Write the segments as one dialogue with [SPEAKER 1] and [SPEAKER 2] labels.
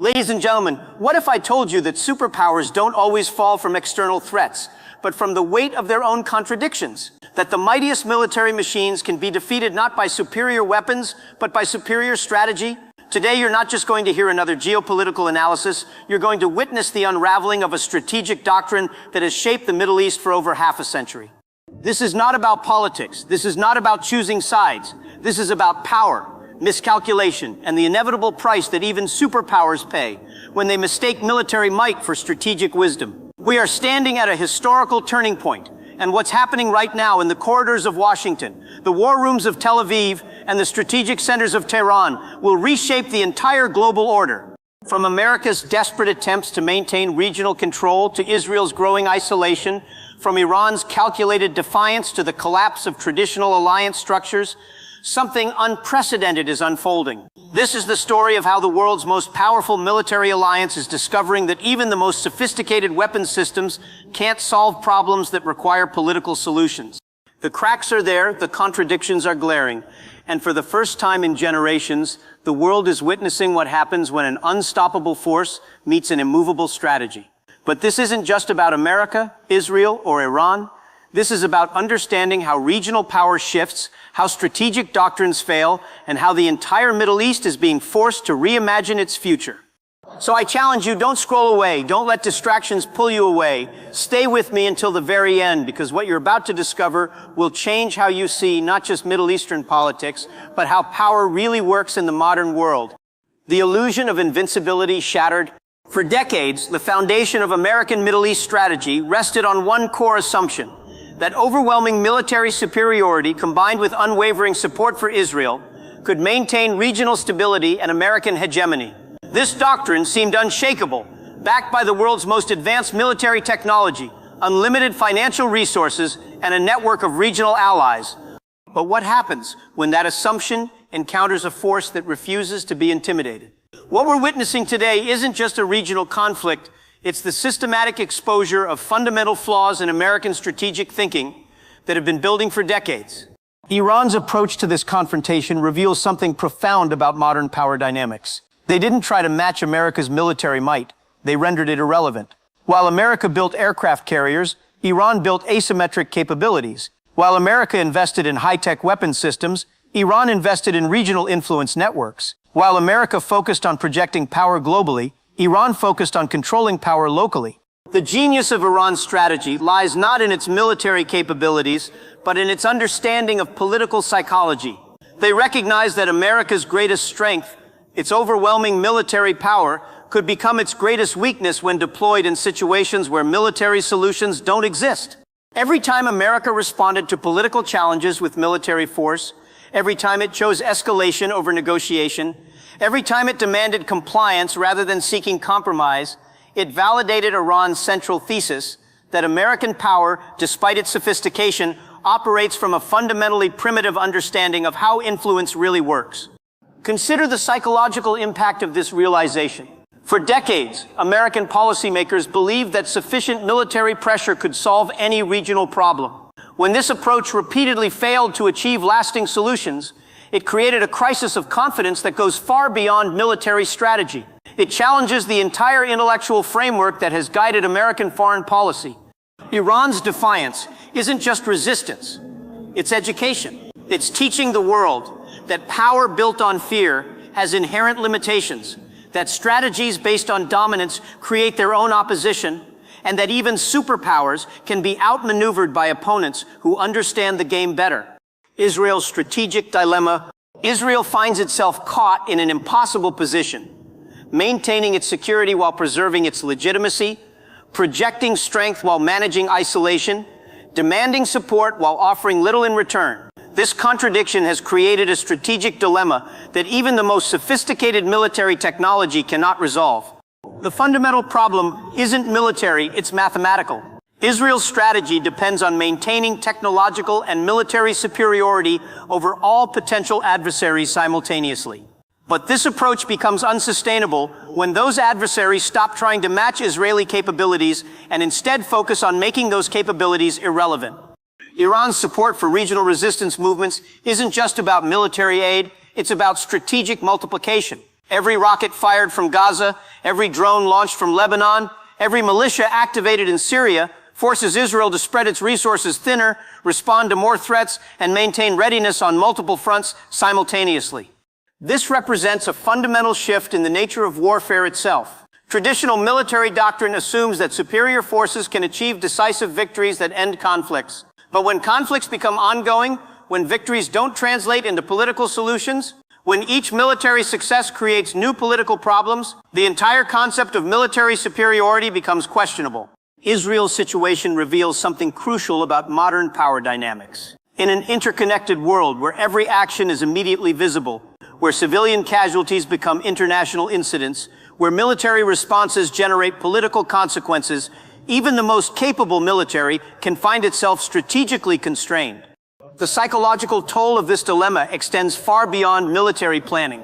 [SPEAKER 1] Ladies and gentlemen, what if I told you that superpowers don't always fall from external threats, but from the weight of their own contradictions? That the mightiest military machines can be defeated not by superior weapons, but by superior strategy? Today, you're not just going to hear another geopolitical analysis, you're going to witness the unraveling of a strategic doctrine that has shaped the Middle East for over half a century. This is not about politics. This is not about choosing sides. This is about power, miscalculation, and the inevitable price that even superpowers pay when they mistake military might for strategic wisdom. We are standing at a historical turning point, and what's happening right now in the corridors of Washington, the war rooms of Tel Aviv, and the strategic centers of Tehran will reshape the entire global order. From America's desperate attempts to maintain regional control to Israel's growing isolation, from Iran's calculated defiance to the collapse of traditional alliance structures, something unprecedented is unfolding. This is the story of how the world's most powerful military alliance is discovering that even the most sophisticated weapons systems can't solve problems that require political solutions. The cracks are there, the contradictions are glaring, and for the first time in generations, the world is witnessing what happens when an unstoppable force meets an immovable strategy. But this isn't just about America, Israel, or Iran. This is about understanding how regional power shifts, how strategic doctrines fail, and how the entire Middle East is being forced to reimagine its future. So I challenge you, don't scroll away. Don't let distractions pull you away. Stay with me until the very end, because what you're about to discover will change how you see not just Middle Eastern politics, but how power really works in the modern world. The illusion of invincibility shattered. For decades, the foundation of American Middle East strategy rested on one core assumption: that overwhelming military superiority combined with unwavering support for Israel could maintain regional stability and American hegemony. This doctrine seemed unshakable, backed by the world's most advanced military technology, unlimited financial resources, and a network of regional allies. But what happens when that assumption encounters a force that refuses to be intimidated? What we're witnessing today isn't just a regional conflict. It's the systematic exposure of fundamental flaws in American strategic thinking that have been building for decades. Iran's approach to this confrontation reveals something profound about modern power dynamics. They didn't try to match America's military might. They rendered it irrelevant. While America built aircraft carriers, Iran built asymmetric capabilities. While America invested in high-tech weapons systems, Iran invested in regional influence networks. While America focused on projecting power globally, Iran focused on controlling power locally. The genius of Iran's strategy lies not in its military capabilities, but in its understanding of political psychology. They recognized that America's greatest strength, its overwhelming military power, could become its greatest weakness when deployed in situations where military solutions don't exist. Every time America responded to political challenges with military force, every time it chose escalation over negotiation, every time it demanded compliance rather than seeking compromise, it validated Iran's central thesis that American power, despite its sophistication, operates from a fundamentally primitive understanding of how influence really works. Consider the psychological impact of this realization. For decades, American policymakers believed that sufficient military pressure could solve any regional problem. When this approach repeatedly failed to achieve lasting solutions, it created a crisis of confidence that goes far beyond military strategy. It challenges the entire intellectual framework that has guided American foreign policy. Iran's defiance isn't just resistance, it's education. It's teaching the world that power built on fear has inherent limitations, that strategies based on dominance create their own opposition, and that even superpowers can be outmaneuvered by opponents who understand the game better. Israel's strategic dilemma. Israel finds itself caught in an impossible position, maintaining its security while preserving its legitimacy, projecting strength while managing isolation, demanding support while offering little in return. This contradiction has created a strategic dilemma that even the most sophisticated military technology cannot resolve. The fundamental problem isn't military, it's mathematical. Israel's strategy depends on maintaining technological and military superiority over all potential adversaries simultaneously. But this approach becomes unsustainable when those adversaries stop trying to match Israeli capabilities and instead focus on making those capabilities irrelevant. Iran's support for regional resistance movements isn't just about military aid, it's about strategic multiplication. Every rocket fired from Gaza, every drone launched from Lebanon, every militia activated in Syria forces Israel to spread its resources thinner, respond to more threats, and maintain readiness on multiple fronts simultaneously. This represents a fundamental shift in the nature of warfare itself. Traditional military doctrine assumes that superior forces can achieve decisive victories that end conflicts. But when conflicts become ongoing, when victories don't translate into political solutions, when each military success creates new political problems, the entire concept of military superiority becomes questionable. Israel's situation reveals something crucial about modern power dynamics. In an interconnected world where every action is immediately visible, where civilian casualties become international incidents, where military responses generate political consequences, even the most capable military can find itself strategically constrained. The psychological toll of this dilemma extends far beyond military planning.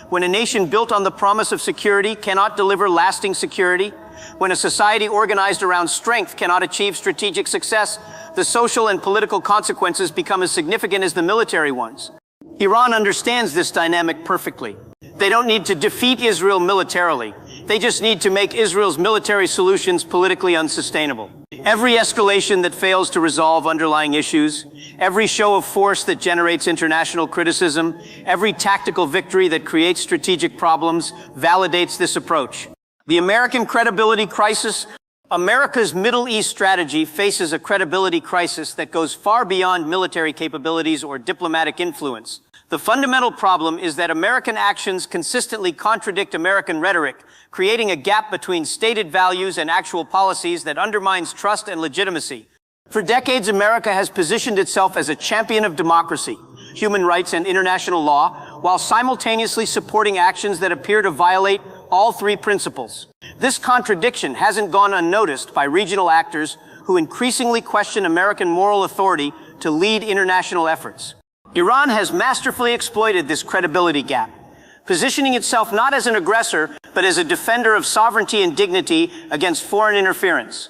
[SPEAKER 1] When a nation built on the promise of security cannot deliver lasting security, when a society organized around strength cannot achieve strategic success, the social and political consequences become as significant as the military ones. Iran understands this dynamic perfectly. They don't need to defeat Israel militarily. They just need to make Israel's military solutions politically unsustainable. Every escalation that fails to resolve underlying issues, every show of force that generates international criticism, every tactical victory that creates strategic problems validates this approach. The American credibility crisis. America's Middle East strategy faces a credibility crisis that goes far beyond military capabilities or diplomatic influence. The fundamental problem is that American actions consistently contradict American rhetoric, creating a gap between stated values and actual policies that undermines trust and legitimacy. For decades, America has positioned itself as a champion of democracy, human rights, and international law, while simultaneously supporting actions that appear to violate all three principles. This contradiction hasn't gone unnoticed by regional actors who increasingly question American moral authority to lead international efforts. Iran has masterfully exploited this credibility gap, positioning itself not as an aggressor, but as a defender of sovereignty and dignity against foreign interference.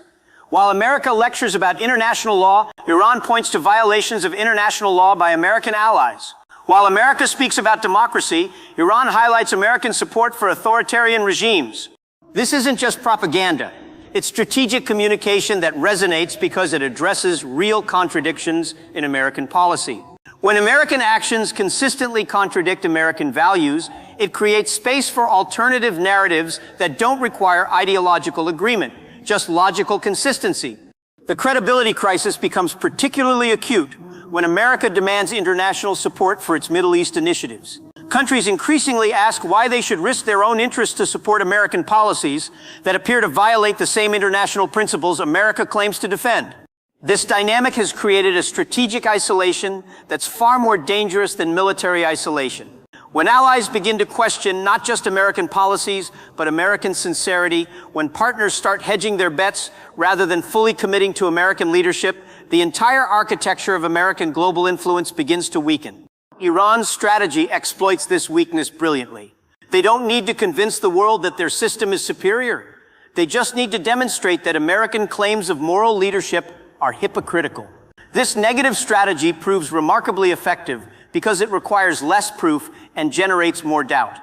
[SPEAKER 1] While America lectures about international law, Iran points to violations of international law by American allies. While America speaks about democracy, Iran highlights American support for authoritarian regimes. This isn't just propaganda. It's strategic communication that resonates because it addresses real contradictions in American policy. When American actions consistently contradict American values, it creates space for alternative narratives that don't require ideological agreement, just logical consistency. The credibility crisis becomes particularly acute when America demands international support for its Middle East initiatives. Countries increasingly ask why they should risk their own interests to support American policies that appear to violate the same international principles America claims to defend. This dynamic has created a strategic isolation that's far more dangerous than military isolation. When allies begin to question not just American policies, but American sincerity, when partners start hedging their bets rather than fully committing to American leadership, the entire architecture of American global influence begins to weaken. Iran's strategy exploits this weakness brilliantly. They don't need to convince the world that their system is superior. They just need to demonstrate that American claims of moral leadership are hypocritical. This negative strategy proves remarkably effective because it requires less proof and generates more doubt.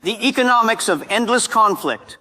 [SPEAKER 1] The economics of endless conflict,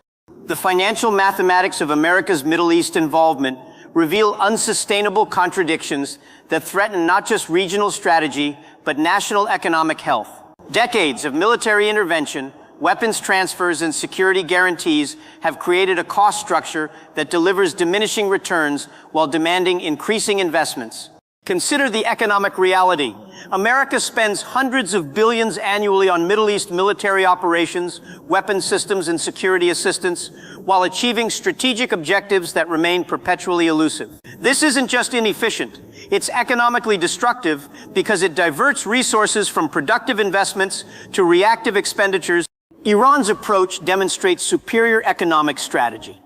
[SPEAKER 1] the financial mathematics of America's Middle East involvement reveal unsustainable contradictions that threaten not just regional strategy, but national economic health. Decades of military intervention, weapons transfers, and security guarantees have created a cost structure that delivers diminishing returns while demanding increasing investments. Consider the economic reality. America spends hundreds of billions annually on Middle East military operations, weapons systems, and security assistance, while achieving strategic objectives that remain perpetually elusive. This isn't just inefficient. It's economically destructive because it diverts resources from productive investments to reactive expenditures. Iran's approach demonstrates superior economic strategy.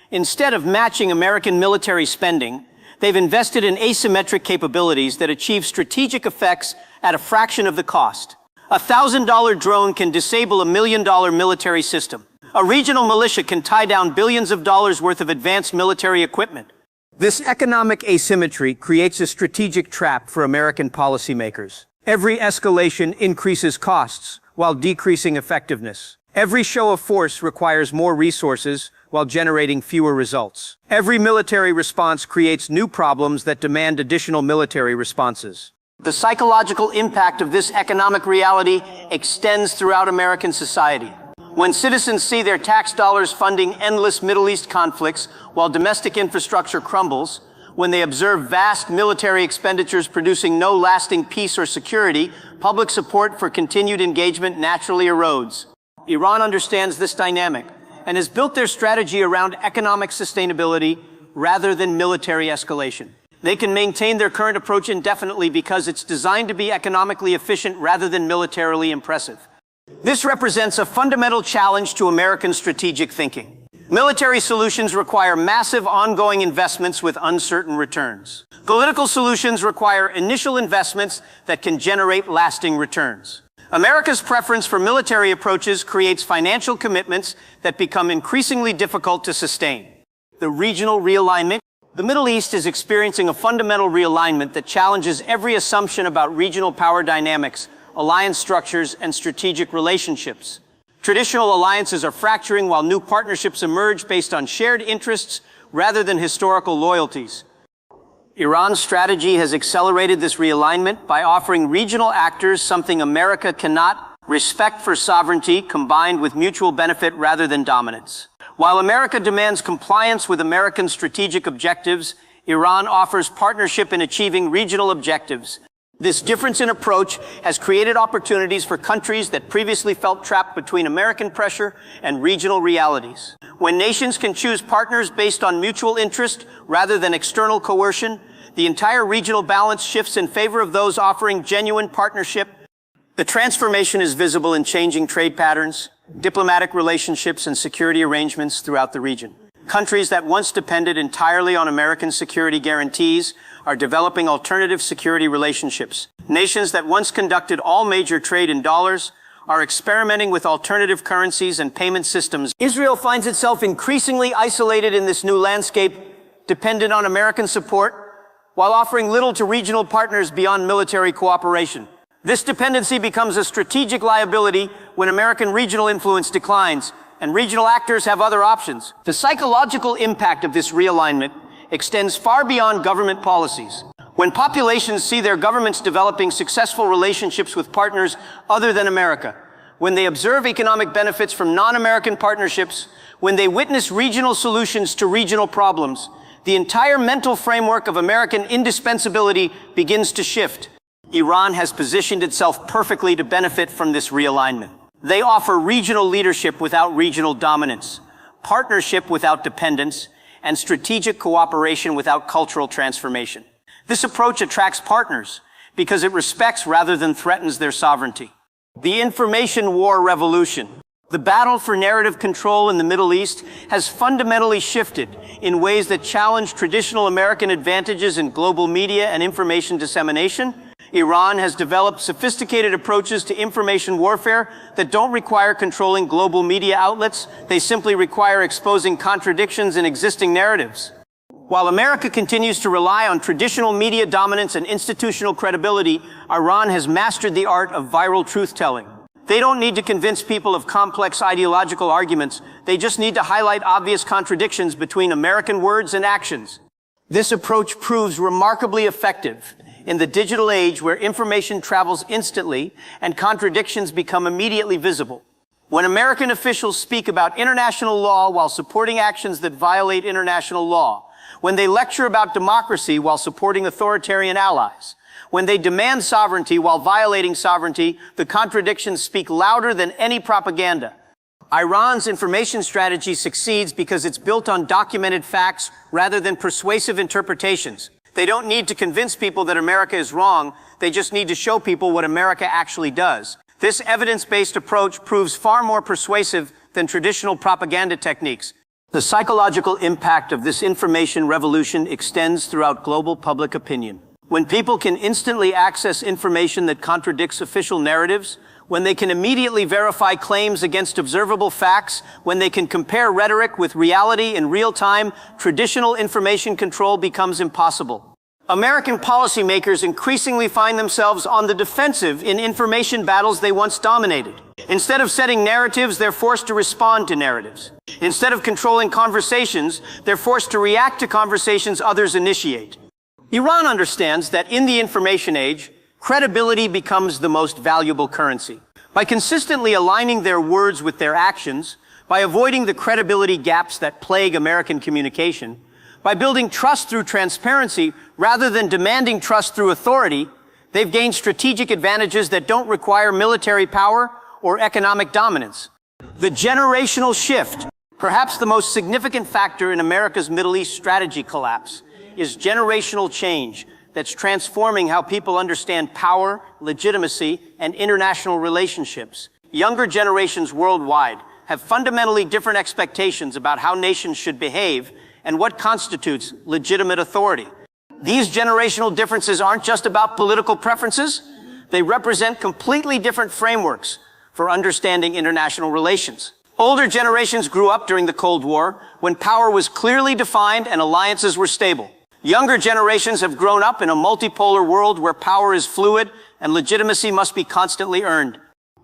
[SPEAKER 1] Instead of matching American military spending, they've invested in asymmetric capabilities that achieve strategic effects at a fraction of the cost. A $1,000 drone can disable a $1 million military system. A regional militia can tie down billions of dollars worth of advanced military equipment. This economic asymmetry creates a strategic trap for American policymakers. Every escalation increases costs, while decreasing effectiveness. Every show of force requires more resources while generating fewer results. Every military response creates new problems that demand additional military responses. The psychological impact of this economic reality extends throughout American society. When citizens see their tax dollars funding endless Middle East conflicts while domestic infrastructure crumbles, when they observe vast military expenditures producing no lasting peace or security, public support for continued engagement naturally erodes. Iran understands this dynamic and has built their strategy around economic sustainability rather than military escalation. They can maintain their current approach indefinitely because it's designed to be economically efficient rather than militarily impressive. This represents a fundamental challenge to American strategic thinking. Military solutions require massive ongoing investments with uncertain returns. Political solutions require initial investments that can generate lasting returns. America's preference for military approaches creates financial commitments that become increasingly difficult to sustain. The regional realignment. The Middle East is experiencing a fundamental realignment that challenges every assumption about regional power dynamics, alliance structures, and strategic relationships. Traditional alliances are fracturing while new partnerships emerge based on shared interests rather than historical loyalties. Iran's strategy has accelerated this realignment by offering regional actors something America cannot: respect for sovereignty combined with mutual benefit rather than dominance. While America demands compliance with American strategic objectives, Iran offers partnership in achieving regional objectives. This difference in approach has created opportunities for countries that previously felt trapped between American pressure and regional realities. When nations can choose partners based on mutual interest rather than external coercion, the entire regional balance shifts in favor of those offering genuine partnership. The transformation is visible in changing trade patterns, diplomatic relationships, and security arrangements throughout the region. Countries that once depended entirely on American security guarantees are developing alternative security relationships. Nations that once conducted all major trade in dollars are experimenting with alternative currencies and payment systems. Israel finds itself increasingly isolated in this new landscape, dependent on American support, while offering little to regional partners beyond military cooperation. This dependency becomes a strategic liability when American regional influence declines and regional actors have other options. The psychological impact of this realignment extends far beyond government policies. When populations see their governments developing successful relationships with partners other than America, when they observe economic benefits from non-American partnerships, when they witness regional solutions to regional problems, the entire mental framework of American indispensability begins to shift. Iran has positioned itself perfectly to benefit from this realignment. They offer regional leadership without regional dominance, partnership without dependence, and strategic cooperation without cultural transformation. This approach attracts partners because it respects rather than threatens their sovereignty. The information war revolution. The battle for narrative control in the Middle East has fundamentally shifted in ways that challenge traditional American advantages in global media and information dissemination. Iran has developed sophisticated approaches to information warfare that don't require controlling global media outlets. They simply require exposing contradictions in existing narratives. While America continues to rely on traditional media dominance and institutional credibility, Iran has mastered the art of viral truth-telling. They don't need to convince people of complex ideological arguments. They just need to highlight obvious contradictions between American words and actions. This approach proves remarkably effective in the digital age where information travels instantly and contradictions become immediately visible. When American officials speak about international law while supporting actions that violate international law, when they lecture about democracy while supporting authoritarian allies, when they demand sovereignty while violating sovereignty, the contradictions speak louder than any propaganda. Iran's information strategy succeeds because it's built on documented facts rather than persuasive interpretations. They don't need to convince people that America is wrong. They just need to show people what America actually does. This evidence-based approach proves far more persuasive than traditional propaganda techniques. The psychological impact of this information revolution extends throughout global public opinion. When people can instantly access information that contradicts official narratives, when they can immediately verify claims against observable facts, when they can compare rhetoric with reality in real time, traditional information control becomes impossible. American policymakers increasingly find themselves on the defensive in information battles they once dominated. Instead of setting narratives, they're forced to respond to narratives. Instead of controlling conversations, they're forced to react to conversations others initiate. Iran understands that in the information age, credibility becomes the most valuable currency. By consistently aligning their words with their actions, by avoiding the credibility gaps that plague American communication, by building trust through transparency rather than demanding trust through authority, they've gained strategic advantages that don't require military power or economic dominance. The generational shift, perhaps the most significant factor in America's Middle East strategy collapse, is generational change that's transforming how people understand power, legitimacy, and international relationships. Younger generations worldwide have fundamentally different expectations about how nations should behave and what constitutes legitimate authority. These generational differences aren't just about political preferences. They represent completely different frameworks for understanding international relations. Older generations grew up during the Cold War when power was clearly defined and alliances were stable. Younger generations have grown up in a multipolar world where power is fluid and legitimacy must be constantly earned.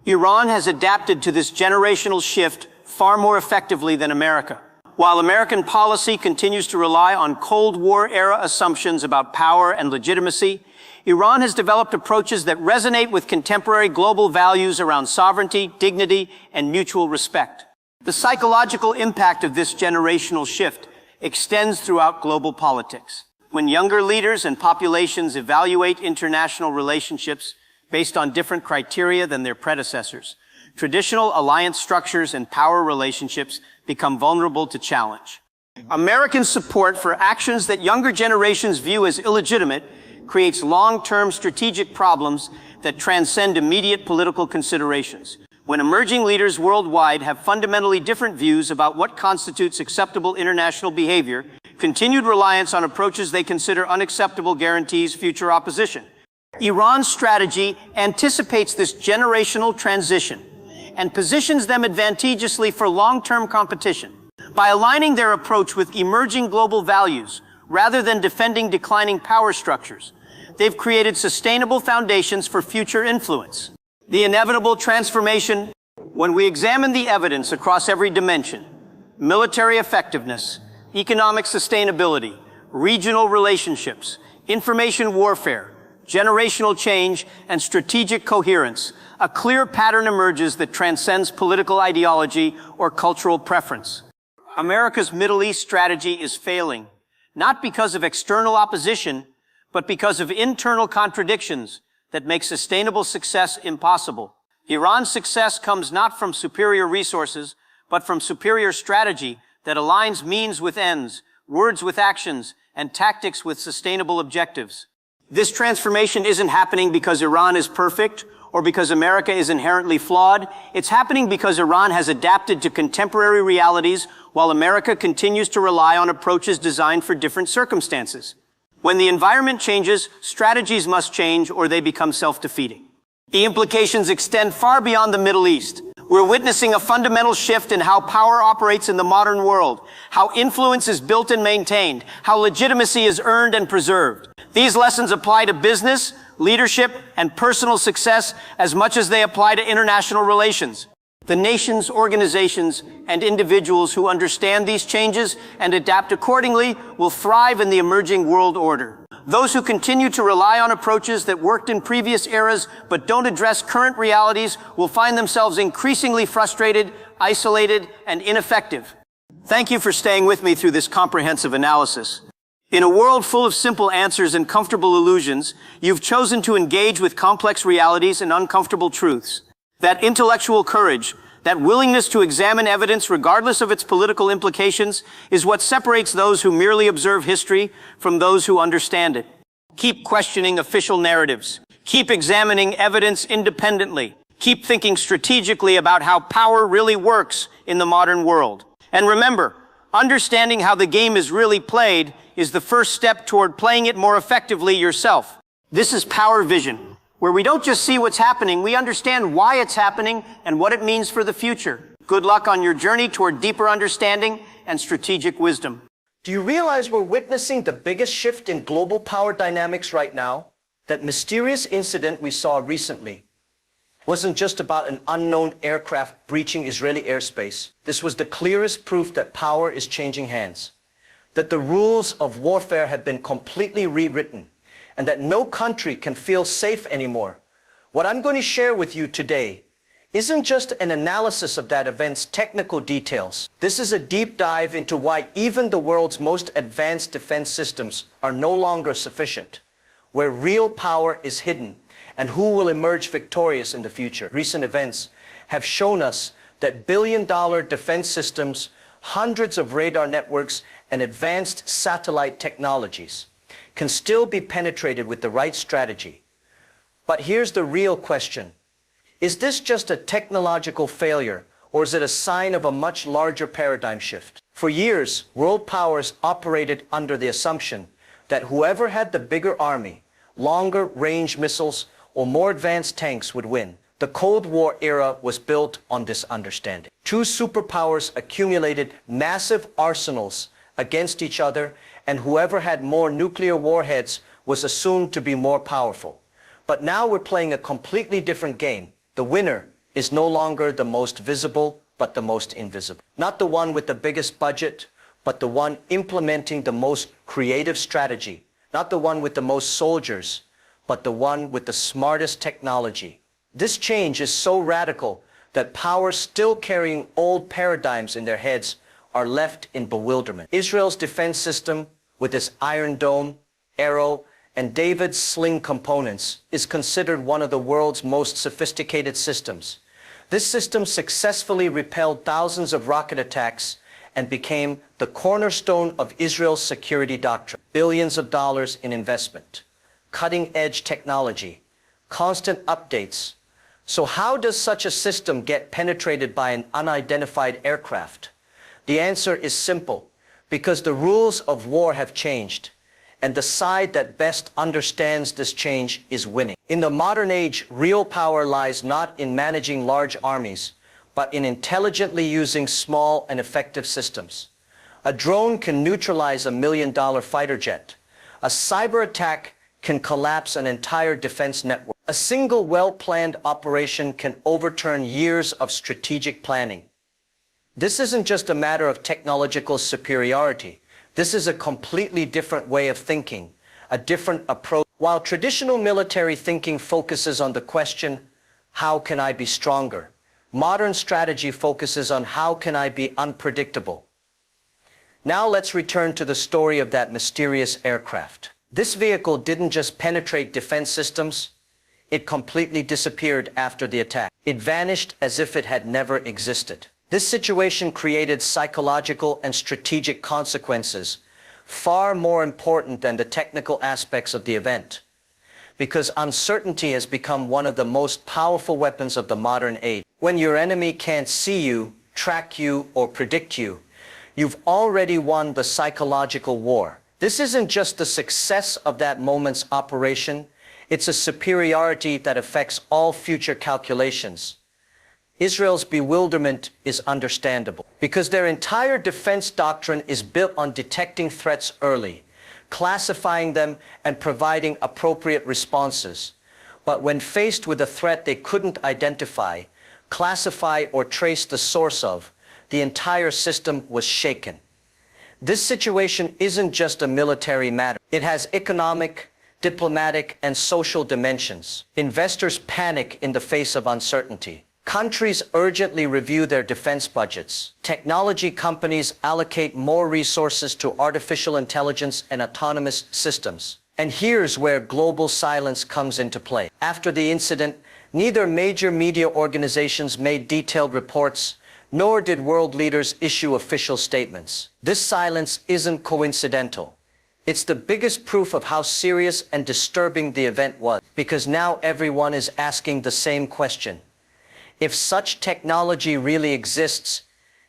[SPEAKER 1] Iran has adapted to this generational shift far more effectively than America. While American policy continues to rely on Cold War-era assumptions about power and legitimacy, Iran has developed approaches that resonate with contemporary global values around sovereignty, dignity, and mutual respect. The psychological impact of this generational shift extends throughout global politics. When younger leaders and populations evaluate international relationships based on different criteria than their predecessors, traditional alliance structures and power relationships become vulnerable to challenge. American support for actions that younger generations view as illegitimate creates long-term strategic problems that transcend immediate political considerations. When emerging leaders worldwide have fundamentally different views about what constitutes acceptable international behavior, continued reliance on approaches they consider unacceptable guarantees future opposition. Iran's strategy anticipates this generational transition and positions them advantageously for long-term competition. By aligning their approach with emerging global values rather than defending declining power structures, they've created sustainable foundations for future influence. The inevitable transformation, when we examine the evidence across every dimension, military effectiveness, economic sustainability, regional relationships, information warfare, generational change, and strategic coherence, a clear pattern emerges that transcends political ideology or cultural preference. America's Middle East strategy is failing, not because of external opposition, but because of internal contradictions that make sustainable success impossible. Iran's success comes not from superior resources, but from superior strategy that aligns means with ends, words with actions, and tactics with sustainable objectives. This transformation isn't happening because Iran is perfect or because America is inherently flawed. It's happening because Iran has adapted to contemporary realities while America continues to rely on approaches designed for different circumstances. When the environment changes, strategies must change or they become self-defeating. The implications extend far beyond the Middle East. We're witnessing a fundamental shift in how power operates in the modern world, how influence is built and maintained, how legitimacy is earned and preserved. These lessons apply to business, leadership, and personal success as much as they apply to international relations. The nations, organizations, and individuals who understand these changes and adapt accordingly will thrive in the emerging world order. Those who continue to rely on approaches that worked in previous eras but don't address current realities will find themselves increasingly frustrated, isolated, and ineffective. Thank you for staying with me through this comprehensive analysis. In a world full of simple answers and comfortable illusions, you've chosen to engage with complex realities and uncomfortable truths. That intellectual courage, that willingness to examine evidence regardless of its political implications, is what separates those who merely observe history from those who understand it. Keep questioning official narratives. Keep examining evidence independently. Keep thinking strategically about how power really works in the modern world. And remember, understanding how the game is really played is the first step toward playing it more effectively yourself. This is Power Vision, where we don't just see what's happening, we understand why it's happening and what it means for the future. Good luck on your journey toward deeper understanding and strategic wisdom.
[SPEAKER 2] Do you realize we're witnessing the biggest shift in global power dynamics right now? That mysterious incident we saw recently wasn't just about an unknown aircraft breaching Israeli airspace. This was the clearest proof that power is changing hands, that the rules of warfare have been completely rewritten, and that no country can feel safe anymore. What I'm going to share with you today isn't just an analysis of that event's technical details. This is a deep dive into why even the world's most advanced defense systems are no longer sufficient, where real power is hidden, and who will emerge victorious in the future. Recent events have shown us that billion-dollar defense systems, hundreds of radar networks, and advanced satellite technologies can still be penetrated with the right strategy. But here's the real question. Is this just a technological failure, or is it a sign of a much larger paradigm shift? For years, world powers operated under the assumption that whoever had the bigger army, longer range missiles, or more advanced tanks would win. The Cold War era was built on this understanding. Two superpowers accumulated massive arsenals against each other, and whoever had more nuclear warheads was assumed to be more powerful. But now we're playing a completely different game. The winner is no longer the most visible, but the most invisible. Not the one with the biggest budget, but the one implementing the most creative strategy. Not the one with the most soldiers, but the one with the smartest technology. This change is so radical that powers still carrying old paradigms in their heads are left in bewilderment. Israel's defense system, with its Iron Dome, Arrow, and David's Sling components, is considered one of the world's most sophisticated systems. This system successfully repelled thousands of rocket attacks and became the cornerstone of Israel's security doctrine. Billions of dollars in investment, cutting-edge technology, constant updates. So how does such a system get penetrated by an unidentified aircraft? The answer is simple: because the rules of war have changed, and the side that best understands this change is winning. In the modern age, real power lies not in managing large armies, but in intelligently using small and effective systems. A drone can neutralize a $1 million fighter jet. A cyber attack can collapse an entire defense network. A single well-planned operation can overturn years of strategic planning. This isn't just a matter of technological superiority. This is a completely different way of thinking, a different approach. While traditional military thinking focuses on the question, how can I be stronger? Modern strategy focuses on how can I be unpredictable? Now let's return to the story of that mysterious aircraft. This vehicle didn't just penetrate defense systems, it completely disappeared after the attack. It vanished as if it had never existed. This situation created psychological and strategic consequences far more important than the technical aspects of the event, because uncertainty has become one of the most powerful weapons of the modern age. When your enemy can't see you, track you, or predict you, you've already won the psychological war. This isn't just the success of that moment's operation, it's a superiority that affects all future calculations. Israel's bewilderment is understandable, because their entire defense doctrine is built on detecting threats early, classifying them, and providing appropriate responses. But when faced with a threat they couldn't identify, classify, or trace the source of, the entire system was shaken. This situation isn't just a military matter. It has economic, diplomatic, and social dimensions. Investors panic in the face of uncertainty. Countries urgently review their defense budgets. Technology companies allocate more resources to artificial intelligence and autonomous systems. And here's where global silence comes into play. After the incident, neither major media organizations made detailed reports, nor did world leaders issue official statements. This silence isn't coincidental. It's the biggest proof of how serious and disturbing the event was, because now everyone is asking the same question. If such technology really exists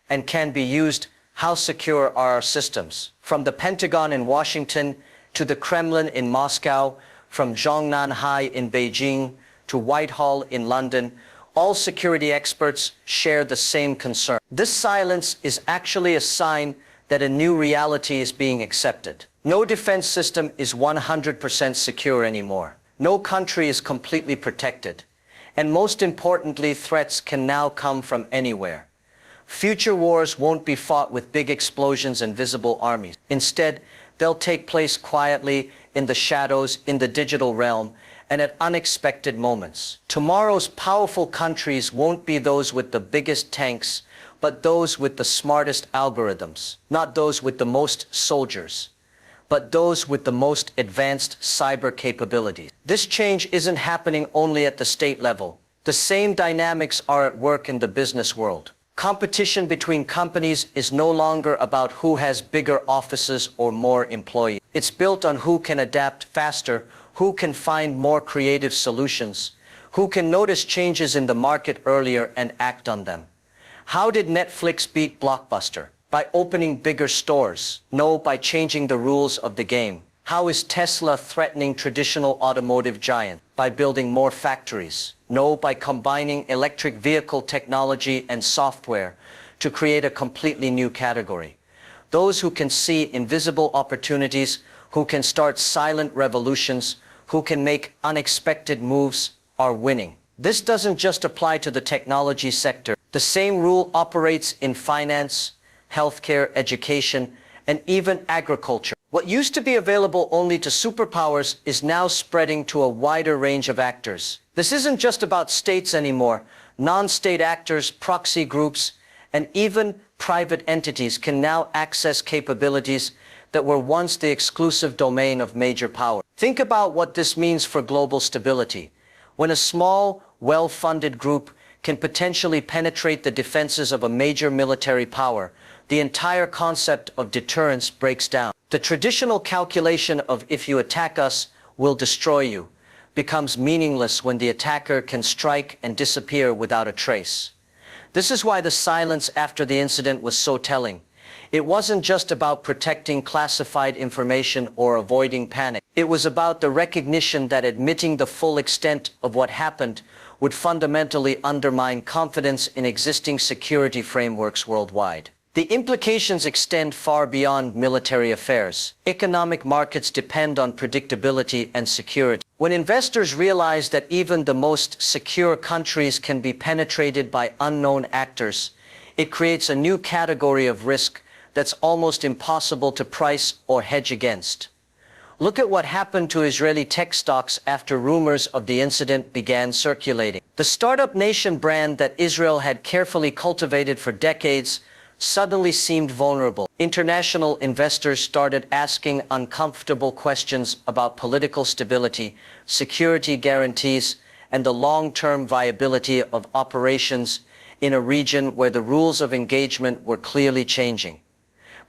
[SPEAKER 2] and can be used, how secure are our systems? From the Pentagon in Washington to the Kremlin in Moscow, from Zhongnanhai in Beijing to Whitehall in London, all security experts share the same concern. This silence is actually a sign that a new reality is being accepted. No defense system is 100% secure anymore. No country is completely protected. And most importantly, threats can now come from anywhere. Future wars won't be fought with big explosions and visible armies. Instead, they'll take place quietly in the shadows, in the digital realm, and at unexpected moments. Tomorrow's powerful countries won't be those with the biggest tanks, but those with the smartest algorithms. Not those with the most soldiers, but those with the most advanced cyber capabilities. This change isn't happening only at the state level. The same dynamics are at work in the business world. Competition between companies is no longer about who has bigger offices or more employees. It's built on who can adapt faster, who can find more creative solutions, who can notice changes in the market earlier and act on them. How did Netflix beat Blockbuster? By opening bigger stores? No, by changing the rules of the game. How is Tesla threatening traditional automotive giants? By building more factories? No, by combining electric vehicle technology and software to create a completely new category. Those who can see invisible opportunities, who can start silent revolutions, who can make unexpected moves, are winning. This doesn't just apply to the technology sector. The same rule operates in finance, healthcare, education, and even agriculture. What used to be available only to superpowers is now spreading to a wider range of actors. This isn't just about states anymore. Non-state actors, proxy groups, and even private entities can now access capabilities that were once the exclusive domain of major powers. Think about what this means for global stability. When a small, well-funded group can potentially penetrate the defenses of a major military power, the entire concept of deterrence breaks down. The traditional calculation of if you attack us, we'll destroy you, becomes meaningless when the attacker can strike and disappear without a trace. This is why the silence after the incident was so telling. It wasn't just about protecting classified information or avoiding panic. It was about the recognition that admitting the full extent of what happened would fundamentally undermine confidence in existing security frameworks worldwide. The implications extend far beyond military affairs. Economic markets depend on predictability and security. When investors realize that even the most secure countries can be penetrated by unknown actors, it creates a new category of risk that's almost impossible to price or hedge against. Look at what happened to Israeli tech stocks after rumors of the incident began circulating. The startup nation brand that Israel had carefully cultivated for decades suddenly seemed vulnerable. International investors started asking uncomfortable questions about political stability, security guarantees, and the long-term viability of operations in a region where the rules of engagement were clearly changing.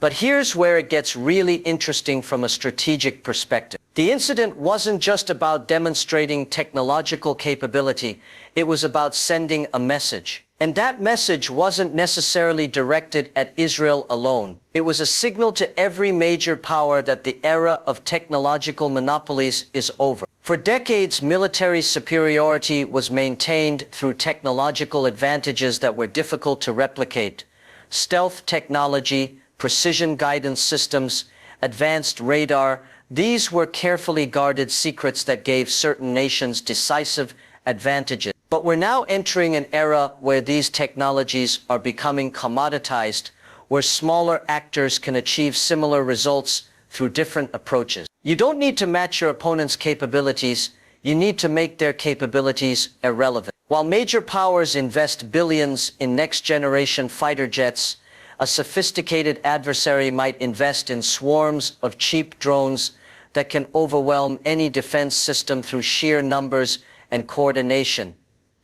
[SPEAKER 2] But here's where it gets really interesting from a strategic perspective. The incident wasn't just about demonstrating technological capability, it was about sending a message. And that message wasn't necessarily directed at Israel alone. It was a signal to every major power that the era of technological monopolies is over. For decades, military superiority was maintained through technological advantages that were difficult to replicate. Stealth technology, precision guidance systems, advanced radar, these were carefully guarded secrets that gave certain nations decisive advantages. But we're now entering an era where these technologies are becoming commoditized, where smaller actors can achieve similar results through different approaches. You don't need to match your opponent's capabilities, you need to make their capabilities irrelevant. While major powers invest billions in next-generation fighter jets, a sophisticated adversary might invest in swarms of cheap drones that can overwhelm any defense system through sheer numbers and coordination.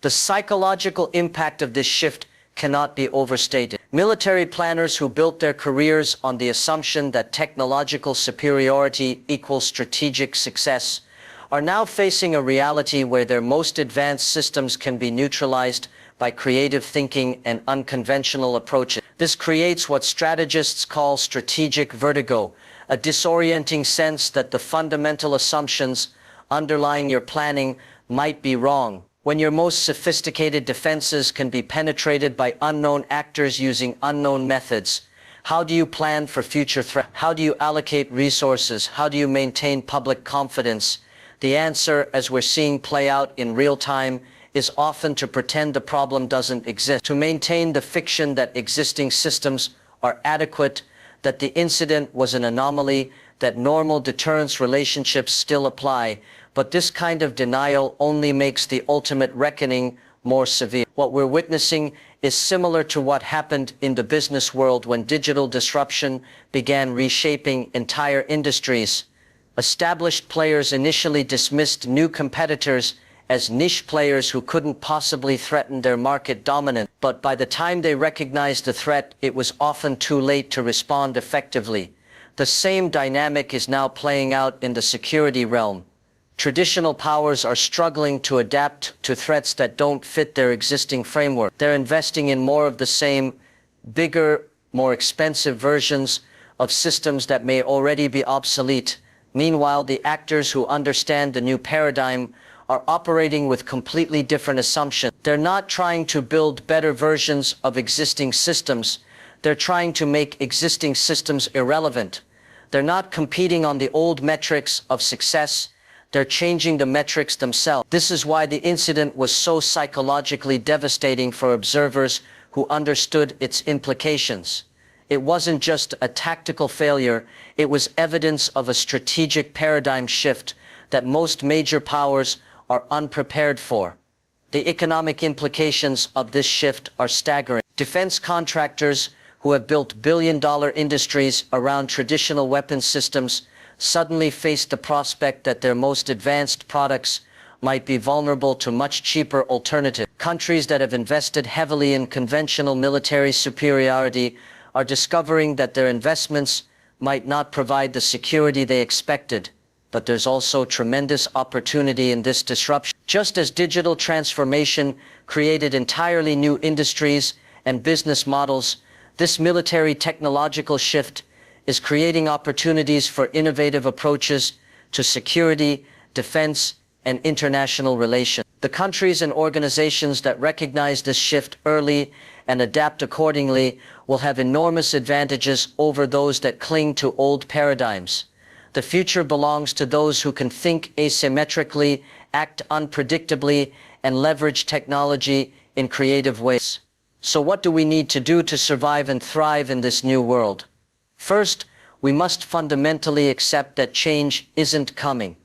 [SPEAKER 2] The psychological impact of this shift cannot be overstated. Military planners who built their careers on the assumption that technological superiority equals strategic success are now facing a reality where their most advanced systems can be neutralized by creative thinking and unconventional approaches. This creates what strategists call strategic vertigo, a disorienting sense that the fundamental assumptions underlying your planning might be wrong. When your most sophisticated defenses can be penetrated by unknown actors using unknown methods, How do you plan for future threats? How do you allocate resources? How do you maintain public confidence? The answer, as we're seeing play out in real time, is often to pretend the problem doesn't exist, to maintain the fiction that existing systems are adequate, that the incident was an anomaly, that normal deterrence relationships still apply. But this kind of denial only makes the ultimate reckoning more severe. What we're witnessing is similar to what happened in the business world when digital disruption began reshaping entire industries. Established players initially dismissed new competitors as niche players who couldn't possibly threaten their market dominance. But by the time they recognized the threat, it was often too late to respond effectively. The same dynamic is now playing out in the security realm. Traditional powers are struggling to adapt to threats that don't fit their existing framework. They're investing in more of the same, bigger, more expensive versions of systems that may already be obsolete. Meanwhile, the actors who understand the new paradigm are operating with completely different assumptions. They're not trying to build better versions of existing systems. They're trying to make existing systems irrelevant. They're not competing on the old metrics of success. They're changing the metrics themselves. This is why the incident was so psychologically devastating for observers who understood its implications. It wasn't just a tactical failure, it was evidence of a strategic paradigm shift that most major powers are unprepared for. The economic implications of this shift are staggering. Defense contractors who have built billion-dollar industries around traditional weapons systems suddenly face the prospect that their most advanced products might be vulnerable to much cheaper alternatives. Countries that have invested heavily in conventional military superiority are discovering that their investments might not provide the security they expected. But there's also tremendous opportunity in this disruption. Just as digital transformation created entirely new industries and business models, this military technological shift is creating opportunities for innovative approaches to security, defense, and international relations. The countries and organizations that recognize this shift early and adapt accordingly will have enormous advantages over those that cling to old paradigms. The future belongs to those who can think asymmetrically, act unpredictably, and leverage technology in creative ways. So what do we need to do to survive and thrive in this new world? First, we must fundamentally accept that change isn't coming.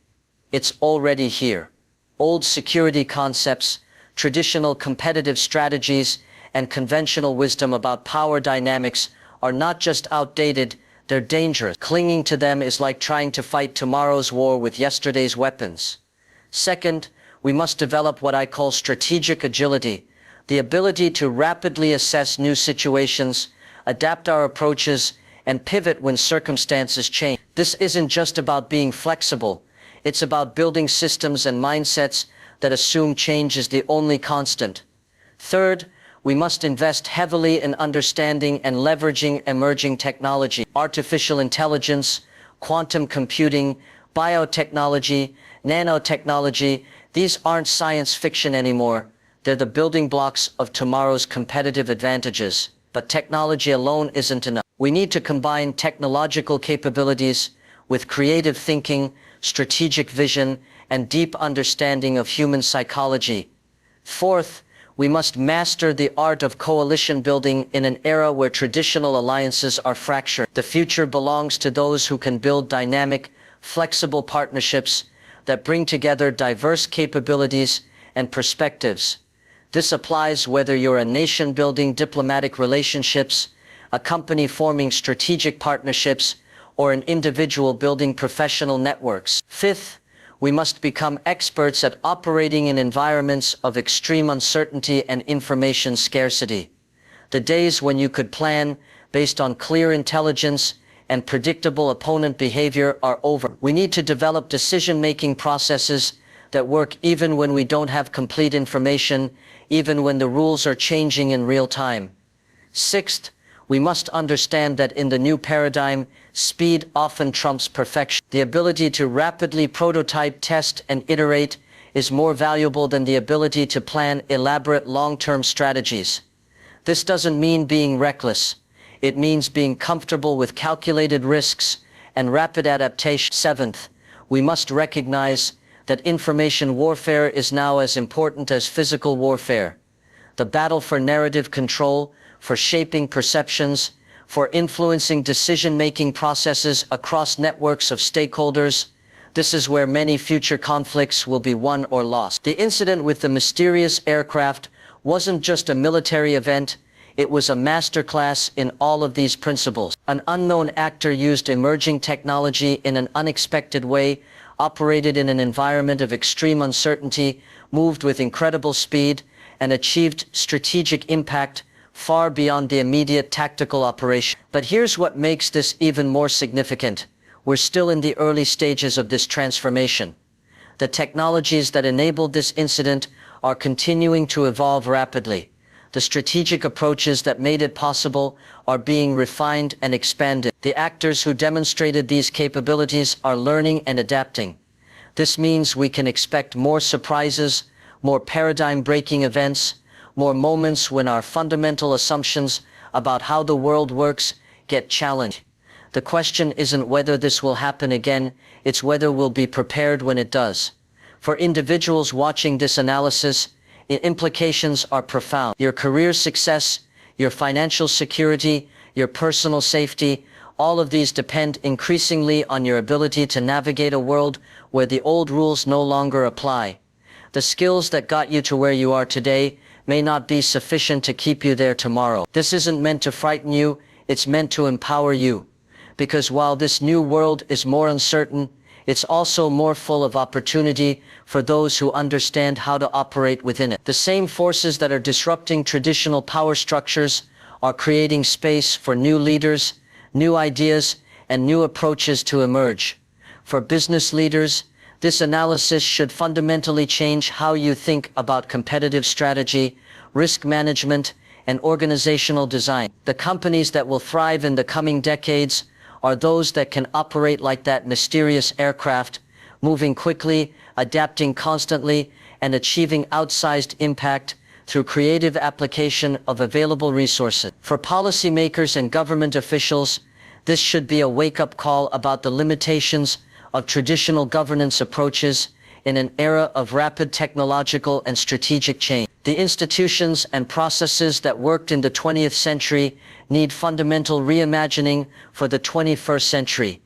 [SPEAKER 2] It's already here. Old security concepts, traditional competitive strategies, and conventional wisdom about power dynamics are not just outdated, they're dangerous. Clinging to them is like trying to fight tomorrow's war with yesterday's weapons. Second, we must develop what I call strategic agility, the ability to rapidly assess new situations, adapt our approaches, and pivot when circumstances change. This isn't just about being flexible. It's about building systems and mindsets that assume change is the only constant. Third, we must invest heavily in understanding and leveraging emerging technology. Artificial intelligence, quantum computing, biotechnology, nanotechnology, these aren't science fiction anymore. They're the building blocks of tomorrow's competitive advantages. But technology alone isn't enough. We need to combine technological capabilities with creative thinking, strategic vision, and deep understanding of human psychology. Fourth, we must master the art of coalition building in an era where traditional alliances are fractured. The future belongs to those who can build dynamic, flexible partnerships that bring together diverse capabilities and perspectives. This applies whether you're a nation building diplomatic relationships, a company forming strategic partnerships, or an individual building professional networks. Fifth, we must become experts at operating in environments of extreme uncertainty and information scarcity. The days when you could plan based on clear intelligence and predictable opponent behavior are over. We need to develop decision-making processes that work even when we don't have complete information, even when the rules are changing in real time. Sixth, we must understand that in the new paradigm, speed often trumps perfection. The ability to rapidly prototype, test, and iterate is more valuable than the ability to plan elaborate long-term strategies. This doesn't mean being reckless. It means being comfortable with calculated risks and rapid adaptation. Seventh, we must recognize that information warfare is now as important as physical warfare. The battle for narrative control, for shaping perceptions, for influencing decision-making processes across networks of stakeholders, this is where many future conflicts will be won or lost. The incident with the mysterious aircraft wasn't just a military event, it was a masterclass in all of these principles. An unknown actor used emerging technology in an unexpected way, operated in an environment of extreme uncertainty, moved with incredible speed, and achieved strategic impact far beyond the immediate tactical operation. But here's what makes this even more significant. We're still in the early stages of this transformation. The technologies that enabled this incident are continuing to evolve rapidly. The strategic approaches that made it possible are being refined and expanded. The actors who demonstrated these capabilities are learning and adapting. This means we can expect more surprises, more paradigm-breaking events, more moments when our fundamental assumptions about how the world works get challenged. The question isn't whether this will happen again, it's whether we'll be prepared when it does. For individuals watching this analysis, the implications are profound. Your career success, your financial security, your personal safety, all of these depend increasingly on your ability to navigate a world where the old rules no longer apply. The skills that got you to where you are today may not be sufficient to keep you there tomorrow. This isn't meant to frighten you, it's meant to empower you. Because while this new world is more uncertain, it's also more full of opportunity for those who understand how to operate within it. The same forces that are disrupting traditional power structures are creating space for new leaders, new ideas, and new approaches to emerge. For business leaders, this analysis should fundamentally change how you think about competitive strategy, risk management, and organizational design. The companies that will thrive in the coming decades are those that can operate like that mysterious aircraft, moving quickly, adapting constantly, and achieving outsized impact through creative application of available resources. For policymakers and government officials, this should be a wake-up call about the limitations of traditional governance approaches in an era of rapid technological and strategic change. The institutions and processes that worked in the 20th century need fundamental reimagining for the 21st century.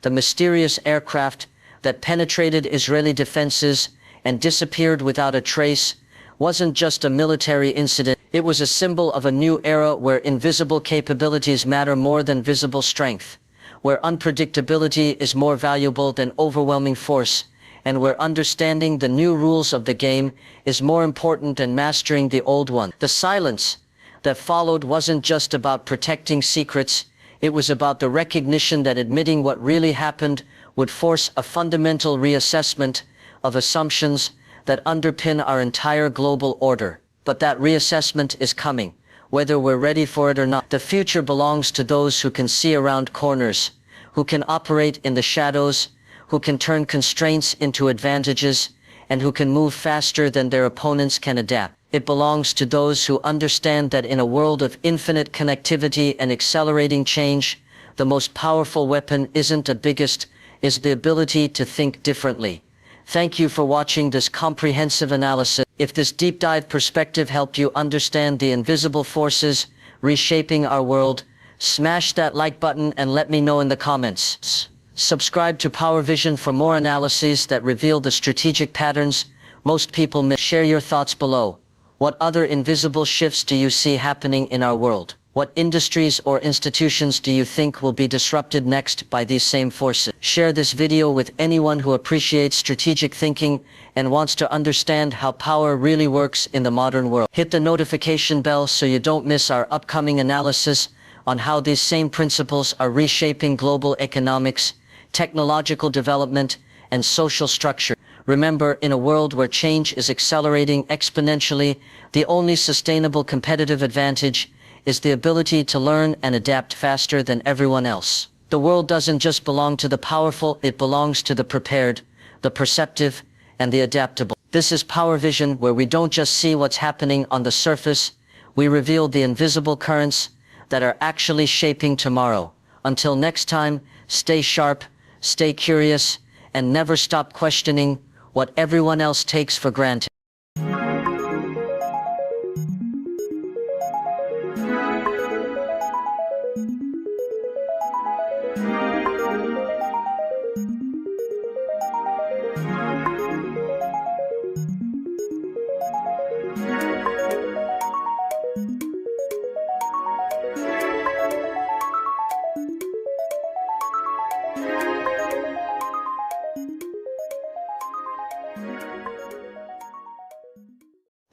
[SPEAKER 2] The mysterious aircraft that penetrated Israeli defenses and disappeared without a trace wasn't just a military incident. It was a symbol of a new era where invisible capabilities matter more than visible strength, where unpredictability is more valuable than overwhelming force, and where understanding the new rules of the game is more important than mastering the old one. The silence that followed wasn't just about protecting secrets, it was about the recognition that admitting what really happened would force a fundamental reassessment of assumptions that underpin our entire global order. But that reassessment is coming, whether we're ready for it or not. The future belongs to those who can see around corners, who can operate in the shadows, who can turn constraints into advantages, and who can move faster than their opponents can adapt. It belongs to those who understand that in a world of infinite connectivity and accelerating change, the most powerful weapon isn't the biggest, it's the ability to think differently. Thank you for watching this comprehensive analysis. If this deep dive perspective helped you understand the invisible forces reshaping our world, smash that like button and let me know in the comments. Subscribe to Power Vision for more analyses that reveal the strategic patterns most people miss. Share your thoughts below. What other invisible shifts do you see happening in our world? What industries or institutions do you think will be disrupted next by these same forces? Share this video with anyone who appreciates strategic thinking and wants to understand how power really works in the modern world. Hit the notification bell so you don't miss our upcoming analysis on how these same principles are reshaping global economics, technological development, and social structure. Remember, in a world where change is accelerating exponentially, the only sustainable competitive advantage is the ability to learn and adapt faster than everyone else. The world doesn't just belong to the powerful, it belongs to the prepared, the perceptive, and the adaptable. This is Power Vision, where we don't just see what's happening on the surface, we reveal the invisible currents
[SPEAKER 3] that are actually shaping tomorrow. Until next time, stay sharp, stay curious, and never stop questioning what everyone else takes for granted.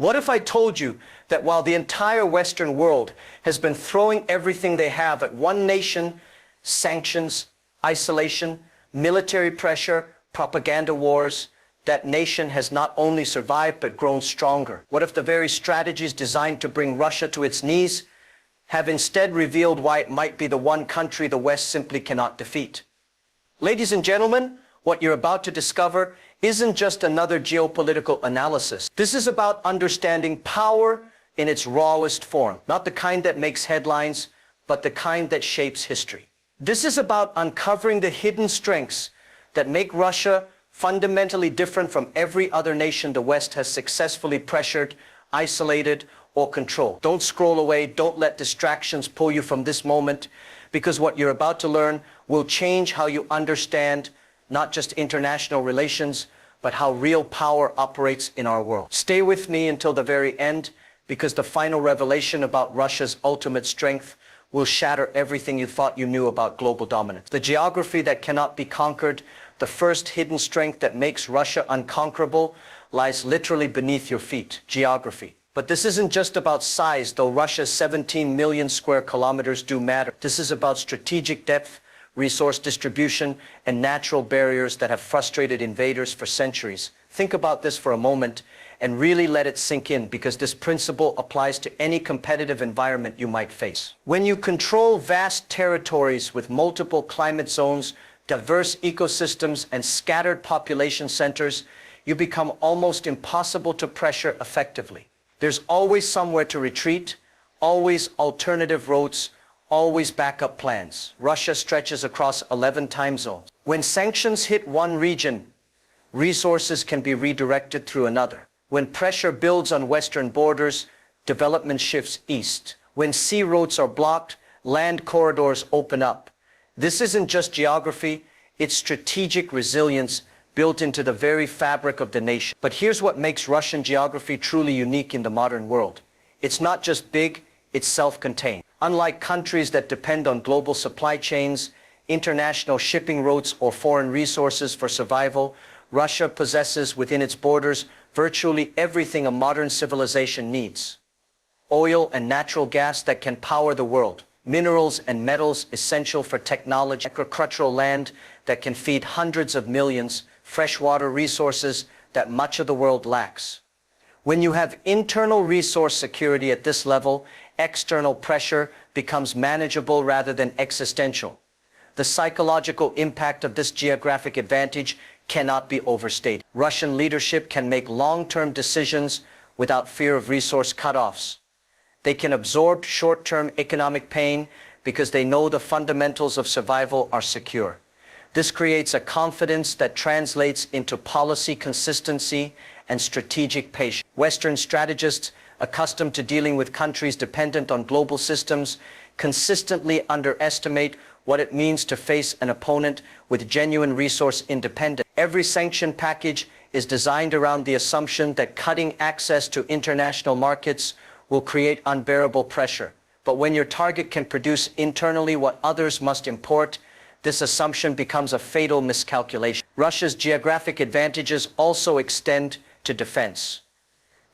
[SPEAKER 2] What if I told you that while the entire Western world has been throwing everything they have at one nation, sanctions, isolation, military pressure, propaganda wars, that nation has not only survived but grown stronger? What if the very strategies designed to bring Russia to its knees have instead revealed why it might be the one country the West simply cannot defeat? Ladies and gentlemen, what you're about to discover isn't just another geopolitical analysis. This is about understanding power in its rawest form, not the kind that makes headlines, but the kind that shapes history. This is about uncovering the hidden strengths that make Russia fundamentally different from every other nation the West has successfully pressured, isolated, or controlled. Don't scroll away, don't let distractions pull you from this moment, because what you're about to learn will change how you understand not just international relations, but how real power operates in our world. Stay with me until the very end, because the final revelation about Russia's ultimate strength will shatter everything you thought you knew about global dominance. The geography that cannot be conquered, the first hidden strength that makes Russia unconquerable, lies literally beneath your feet: geography. But this isn't just about size, though Russia's 17 million square kilometers do matter. This is about strategic depth, resource distribution, and natural barriers that have frustrated invaders for centuries. Think about this for a moment and really let it sink in, because this principle applies to any competitive environment you might face. When you control vast territories with multiple climate zones, diverse ecosystems, and scattered population centers, you become almost impossible to pressure effectively. There's always somewhere to retreat, always alternative routes, always backup plans. Russia stretches across 11 time zones. When sanctions hit one region, resources can be redirected through another. When pressure builds on western borders, development shifts east. When sea routes are blocked, land corridors open up. This isn't just geography, it's strategic resilience built into the very fabric of the nation. But here's what makes Russian geography truly unique in the modern world. It's not just big, it's self-contained. Unlike countries that depend on global supply chains, international shipping routes, or foreign resources for survival, Russia possesses within its borders virtually everything a modern civilization needs. Oil and natural gas that can power the world, minerals and metals essential for technology, agricultural land that can feed hundreds of millions, freshwater resources that much of the world lacks. When you have internal resource security at this level, external pressure becomes manageable rather than existential. The psychological impact of this geographic advantage cannot be overstated. Russian leadership can make long-term decisions without fear of resource cutoffs. They can absorb short-term economic pain because they know the fundamentals of survival are secure. This creates a confidence that translates into policy consistency and strategic patience. Western strategists, accustomed to dealing with countries dependent on global systems, consistently underestimate what it means to face an opponent with genuine resource independence. Every sanction package is designed around the assumption that cutting access to international markets will create unbearable pressure. But when your target can produce internally what others must import, this assumption becomes a fatal miscalculation. Russia's geographic advantages also extend to defense.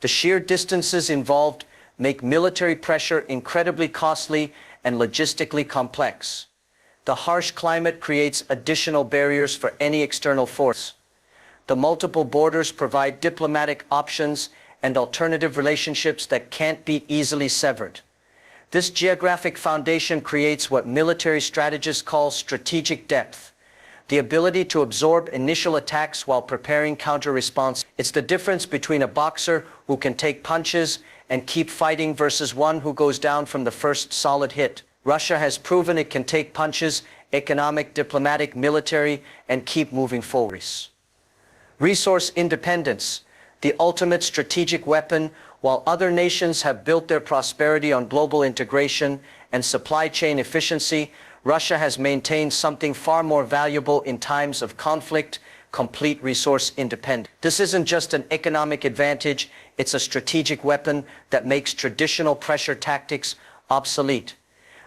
[SPEAKER 2] The sheer distances involved make military pressure incredibly costly and logistically complex. The harsh climate creates additional barriers for any external force. The multiple borders provide diplomatic options and alternative relationships that can't be easily severed. This geographic foundation creates what military strategists call strategic depth, the ability to absorb initial attacks while preparing counter-response. It's the difference between a boxer who can take punches and keep fighting versus one who goes down from the first solid hit. Russia has proven it can take punches, economic, diplomatic, military, and keep moving forward. Resource independence, the ultimate strategic weapon. While other nations have built their prosperity on global integration and supply chain efficiency, Russia has maintained something far more valuable in times of conflict: complete resource independence. This isn't just an economic advantage, it's a strategic weapon that makes traditional pressure tactics obsolete.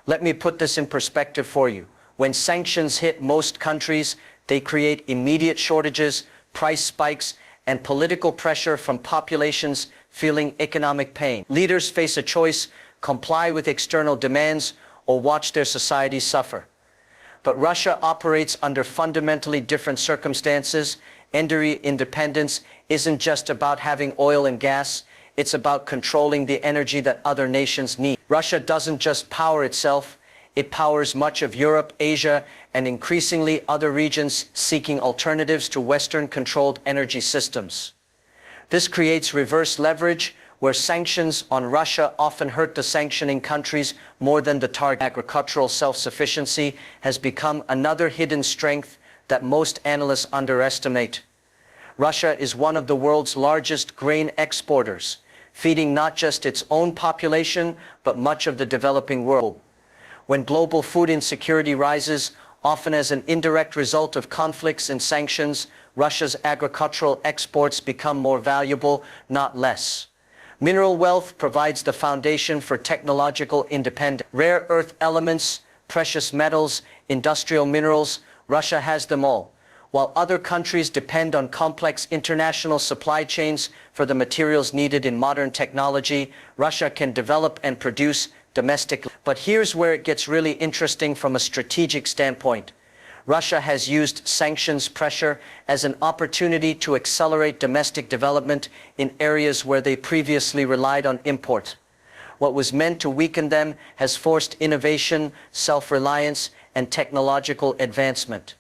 [SPEAKER 2] Let me put this in perspective for you. When sanctions hit most countries, they create immediate shortages, price spikes, and political pressure from populations feeling economic pain. Leaders face a choice: comply with external demands or watch their societies suffer. But Russia operates under fundamentally different circumstances. Energy independence isn't just about having oil and gas, it's about controlling the energy that other nations need. Russia doesn't just power itself, it powers much of Europe, Asia, and increasingly other regions seeking alternatives to Western-controlled energy systems. This creates reverse leverage, where sanctions on Russia often hurt the sanctioning countries more than the target. Agricultural self-sufficiency has become another hidden strength that most analysts underestimate. Russia is one of the world's largest grain exporters, feeding not just its own population, but much of the developing world. When global food insecurity rises, often as an indirect result of conflicts and sanctions, Russia's agricultural exports become more valuable, not less. Mineral wealth provides the foundation for technological independence. Rare earth elements, precious metals, industrial minerals, Russia has them all. While other countries depend on complex international supply chains for the materials needed in modern technology, Russia can develop and produce domestically. But here's where it gets really interesting from a strategic standpoint. Russia has used sanctions pressure as an opportunity to accelerate domestic development in areas where they previously relied on import. What was meant to weaken them has forced innovation, self-reliance, and technological advancement.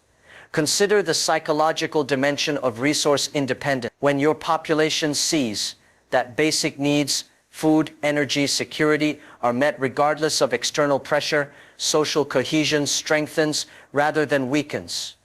[SPEAKER 2] Consider the psychological dimension of resource independence. When your population sees that basic needs, food, energy, security, are met regardless of external pressure, social cohesion strengthens rather than weakens.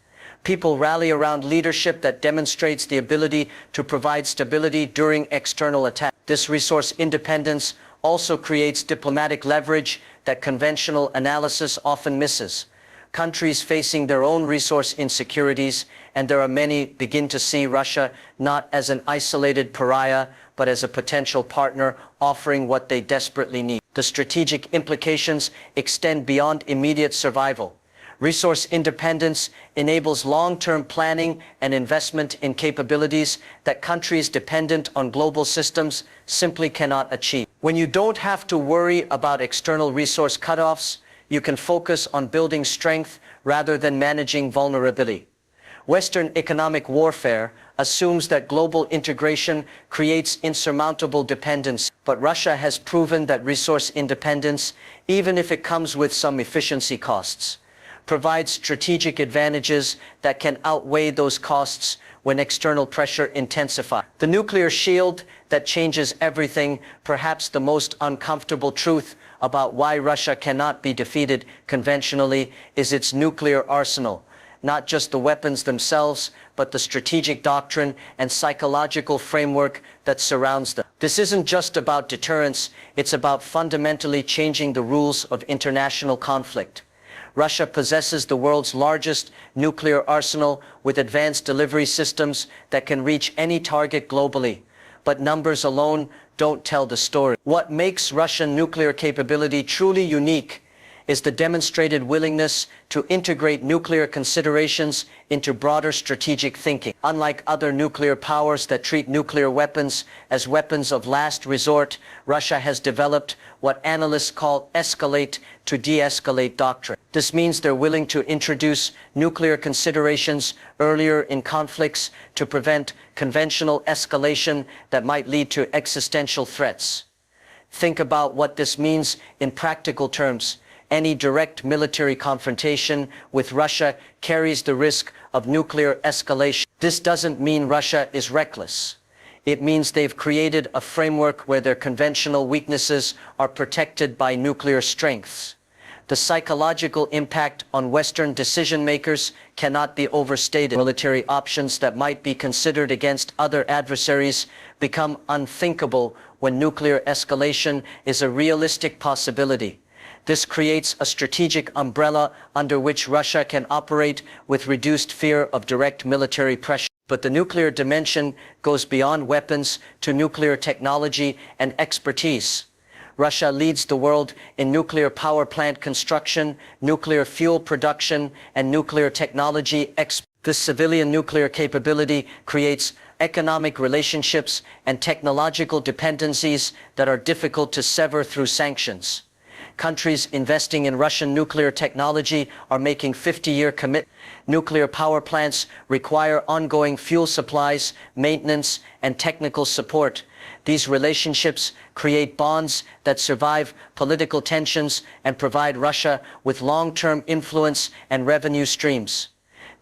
[SPEAKER 2] People rally around leadership that demonstrates the ability to provide stability during external attack. This resource independence also creates diplomatic leverage that conventional analysis often misses. Countries facing their own resource insecurities, and there are many, begin to see Russia not as an isolated pariah, but as a potential partner offering what they desperately need. The strategic implications extend beyond immediate survival. Resource independence enables long-term planning and investment in capabilities that countries dependent on global systems simply cannot achieve. When you don't have to worry about external resource cutoffs, you can focus on building strength rather than managing vulnerability. Western economic warfare assumes that global integration creates insurmountable dependence, but Russia has proven that resource independence, even if it comes with some efficiency costs, provides strategic advantages that can outweigh those costs when external pressure intensifies. The nuclear shield that changes everything, perhaps the most uncomfortable truth about why Russia cannot be defeated conventionally, is its nuclear arsenal. Not just the weapons themselves, but the strategic doctrine and psychological framework that surrounds them. This isn't just about deterrence, it's about fundamentally changing the rules of international conflict. Russia possesses the world's largest nuclear arsenal with advanced delivery systems that can reach any target globally. But numbers alone don't tell the story. What makes Russian nuclear capability truly unique is the demonstrated willingness to integrate nuclear considerations into broader strategic thinking. Unlike other nuclear powers that treat nuclear weapons as weapons of last resort, Russia has developed what analysts call escalate to de-escalate doctrine. This means they're willing to introduce nuclear considerations earlier in conflicts to prevent conventional escalation that might lead to existential threats. Think about what this means in practical terms. Any direct military confrontation with Russia carries the risk of nuclear escalation. This doesn't mean Russia is reckless. It means they've created a framework where their conventional weaknesses are protected by nuclear strengths.
[SPEAKER 3] The psychological impact on Western decision-makers cannot be overstated. Military options that might be considered against other adversaries become unthinkable when nuclear escalation is a realistic possibility. This creates a strategic umbrella under which Russia can operate with reduced fear of direct military pressure. But the nuclear dimension goes beyond weapons to nuclear technology and expertise. Russia leads the world in nuclear power plant construction, nuclear fuel production, and nuclear technology. This civilian nuclear capability creates economic relationships and technological dependencies that are difficult to sever through sanctions. Countries investing in Russian nuclear technology are making 50-year commitments. Nuclear power plants require ongoing fuel supplies, maintenance, and technical support. These relationships create bonds that survive political tensions and provide Russia with long-term influence and revenue streams.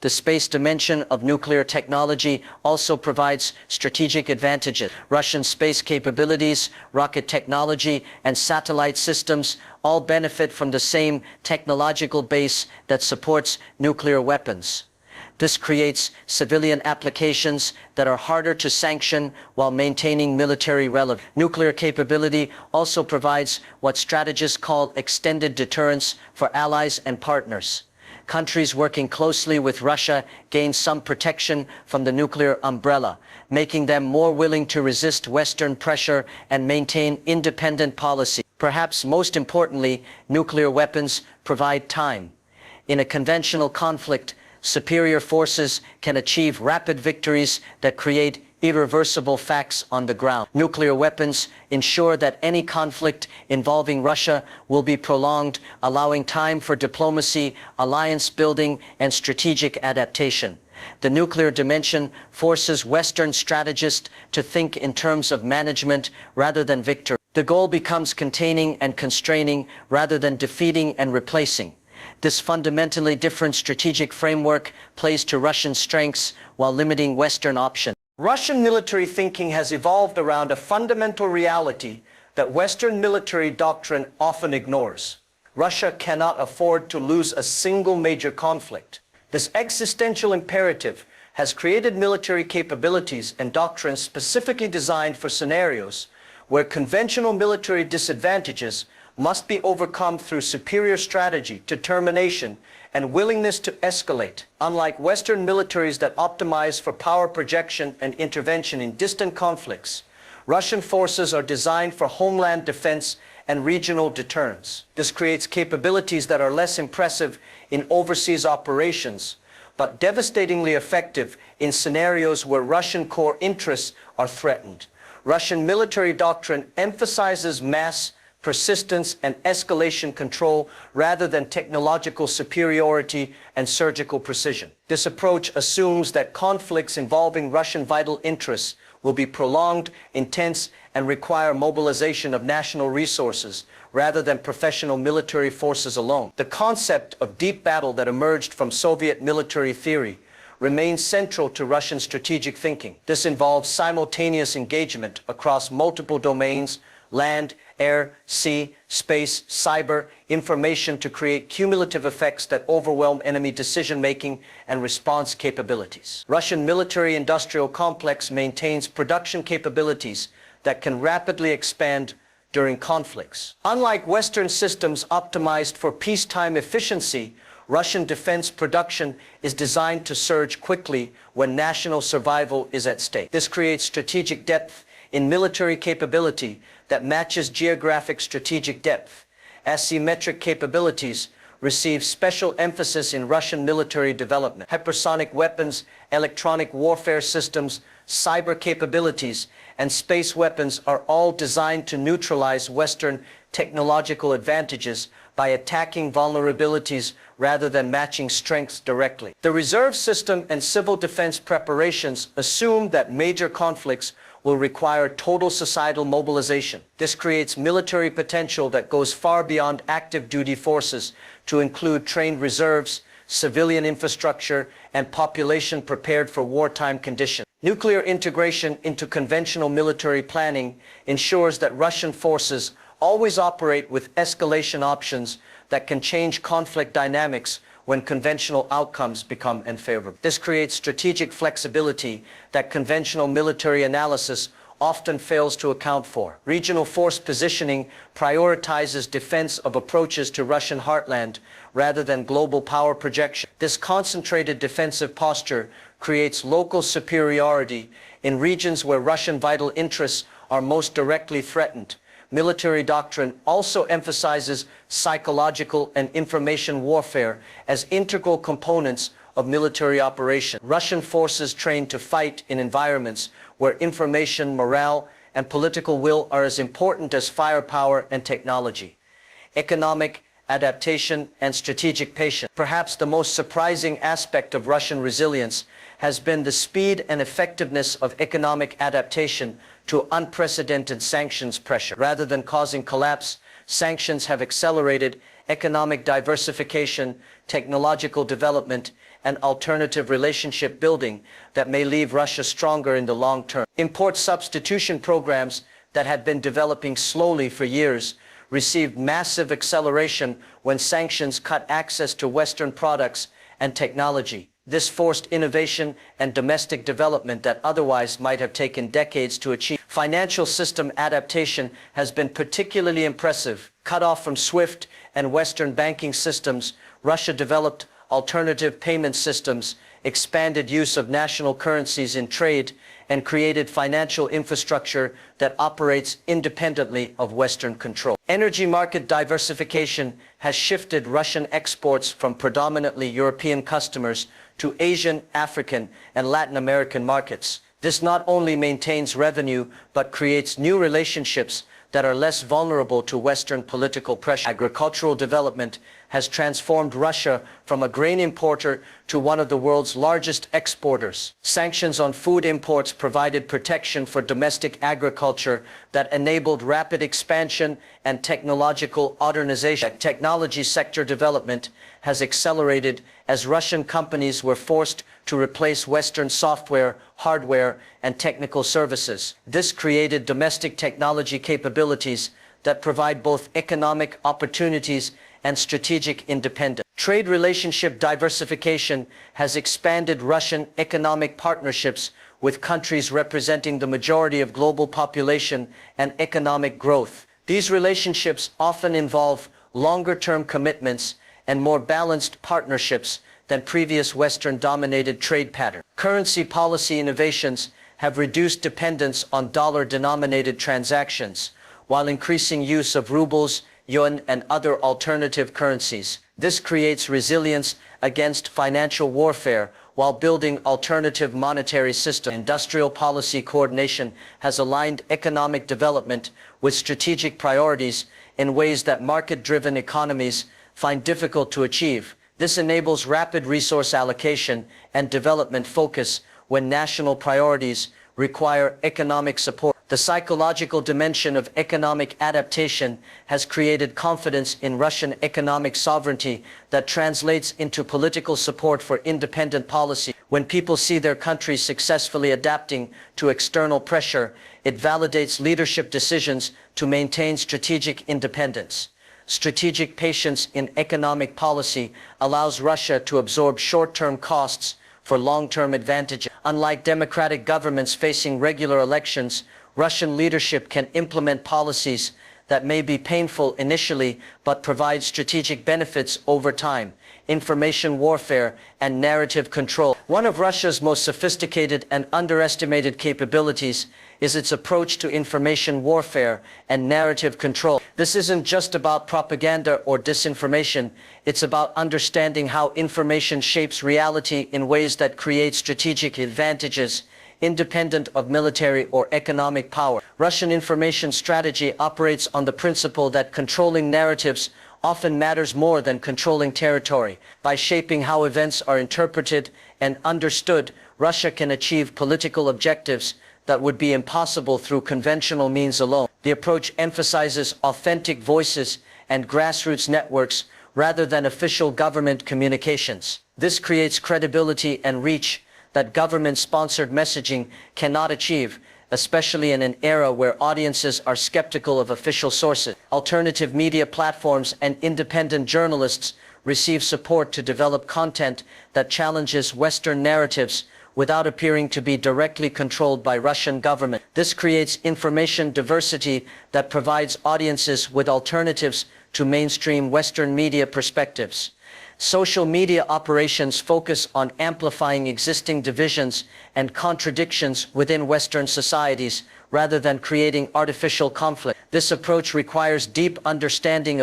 [SPEAKER 3] The space dimension of nuclear technology also provides strategic advantages. Russian space capabilities, rocket technology, and satellite systems all benefit from the same technological base that supports nuclear weapons. This creates civilian applications that are harder to sanction while maintaining military relevance. Nuclear capability also provides what strategists call extended deterrence for allies and partners. Countries working closely with Russia gain some protection from the nuclear umbrella, making them more willing to resist Western pressure and maintain independent policy. Perhaps most importantly, nuclear weapons provide time. In a conventional conflict, superior forces can achieve rapid victories that create irreversible facts on the ground. Nuclear weapons ensure that any conflict involving Russia will be prolonged, allowing time for diplomacy, alliance building, and strategic adaptation. The nuclear dimension forces Western strategists to think in terms of management rather than victory. The goal becomes containing and constraining rather than defeating and replacing. This fundamentally different strategic framework plays to Russian strengths while limiting Western options.
[SPEAKER 2] Russian military thinking has evolved around a fundamental reality that Western military doctrine often ignores. Russia cannot afford to lose a single major conflict. This existential imperative has created military capabilities and doctrines specifically designed for scenarios where conventional military disadvantages must be overcome through superior strategy, determination, and willingness to escalate. Unlike Western militaries that optimize for power projection and intervention in distant conflicts, Russian forces are designed for homeland defense and regional deterrence. This creates capabilities that are less impressive in overseas operations, but devastatingly effective in scenarios where Russian core interests are threatened. Russian military doctrine emphasizes mass, persistence, and escalation control rather than technological superiority and surgical precision. This approach assumes that conflicts involving Russian vital interests will be prolonged, intense, and require mobilization of national resources rather than professional military forces alone. The concept of deep battle that emerged from Soviet military theory remains central to Russian strategic thinking. This involves simultaneous engagement across multiple domains: land, air, sea, space, cyber, information, to create cumulative effects that overwhelm enemy decision-making and response capabilities. Russian military-industrial complex maintains production capabilities that can rapidly expand during conflicts. Unlike Western systems optimized for peacetime efficiency, Russian defense production is designed to surge quickly when national survival is at stake. This creates strategic depth in military capability that matches geographic strategic depth. Asymmetric capabilities receive special emphasis in Russian military development. Hypersonic weapons, electronic warfare systems, cyber capabilities, and space weapons are all designed to neutralize Western technological advantages by attacking vulnerabilities rather than matching strengths directly. The reserve system and civil defense preparations assume that major conflicts will require total societal mobilization. This creates military potential that goes far beyond active duty forces to include trained reserves, civilian infrastructure, and population prepared for wartime conditions. Nuclear integration into conventional military planning ensures that Russian forces always operate with escalation options
[SPEAKER 3] that can change conflict dynamics when conventional outcomes become unfavorable. This creates strategic flexibility that conventional military analysis often fails to account for. Regional force positioning prioritizes defense of approaches to Russian heartland rather than global power projection. This concentrated defensive posture creates local superiority in regions where Russian vital interests are most directly threatened. Military doctrine also emphasizes psychological and information warfare as integral components of military operations. Russian forces trained to fight in environments where information, morale, and political will are as important as firepower and technology. Economic adaptation and strategic patience. Perhaps the most surprising aspect of Russian resilience has been the speed and effectiveness of economic adaptation to unprecedented sanctions pressure. Rather than causing collapse, sanctions have accelerated economic diversification, technological development, and alternative relationship building that may leave Russia stronger in the long term. Import substitution programs that had been developing slowly for years received massive acceleration when sanctions cut access to Western products and technology. This forced innovation and domestic development that otherwise might have taken decades to achieve. Financial system adaptation has been particularly impressive. Cut off from SWIFT and Western banking systems, Russia developed alternative payment systems, expanded use of national currencies in trade, and created financial infrastructure that operates independently of Western control. Energy market diversification has shifted Russian exports from predominantly European customers to Asian, African, and Latin American markets. This not only maintains revenue, but creates new relationships that are less vulnerable to Western political pressure. Agricultural development has transformed Russia from a grain importer to one of the world's largest exporters. Sanctions on food imports provided protection for domestic agriculture that enabled rapid expansion and technological modernization. Technology sector development has accelerated as Russian companies were forced to replace Western software, hardware, and technical services. This created domestic technology capabilities that provide both economic opportunities and strategic independence. Trade relationship diversification has expanded Russian economic partnerships with countries representing the majority of global population and economic growth. These relationships often involve longer-term commitments and more balanced partnerships than previous Western-dominated trade patterns. Currency policy innovations have reduced dependence on dollar-denominated transactions, while increasing use of rubles, yuan, and other alternative currencies. This creates resilience against financial warfare while building alternative monetary systems. Industrial policy coordination has aligned economic development with strategic priorities in ways that market-driven economies find difficult to achieve. This enables rapid resource allocation and development focus when national priorities require economic support. The psychological dimension of economic adaptation has created confidence in Russian economic sovereignty that translates into political support for independent policy. When people see their country successfully adapting to external pressure, it validates leadership decisions to maintain strategic independence. Strategic patience in economic policy allows Russia to absorb short-term costs for long-term advantages. Unlike democratic governments facing regular elections, Russian leadership can implement policies that may be painful initially but provide strategic benefits over time. Information warfare and narrative control. One of Russia's most sophisticated and underestimated capabilities is its approach to information warfare and narrative control. This isn't just about propaganda or disinformation, it's about understanding how information shapes reality in ways that create strategic advantages, independent of military or economic power. Russian information strategy operates on the principle that controlling narratives often matters more than controlling territory. By shaping how events are interpreted and understood, Russia can achieve political objectives that would be impossible through conventional means alone. The approach emphasizes authentic voices and grassroots networks rather than official government communications. This creates credibility and reach that government-sponsored messaging cannot achieve, especially in an era where audiences are skeptical of official sources. Alternative media platforms and independent journalists receive support to develop content that challenges Western narratives without appearing to be directly controlled by Russian government. This creates information diversity that provides audiences with alternatives to mainstream Western media perspectives. Social media operations focus on amplifying existing divisions and contradictions within Western societies rather than creating artificial conflict. This approach requires deep understanding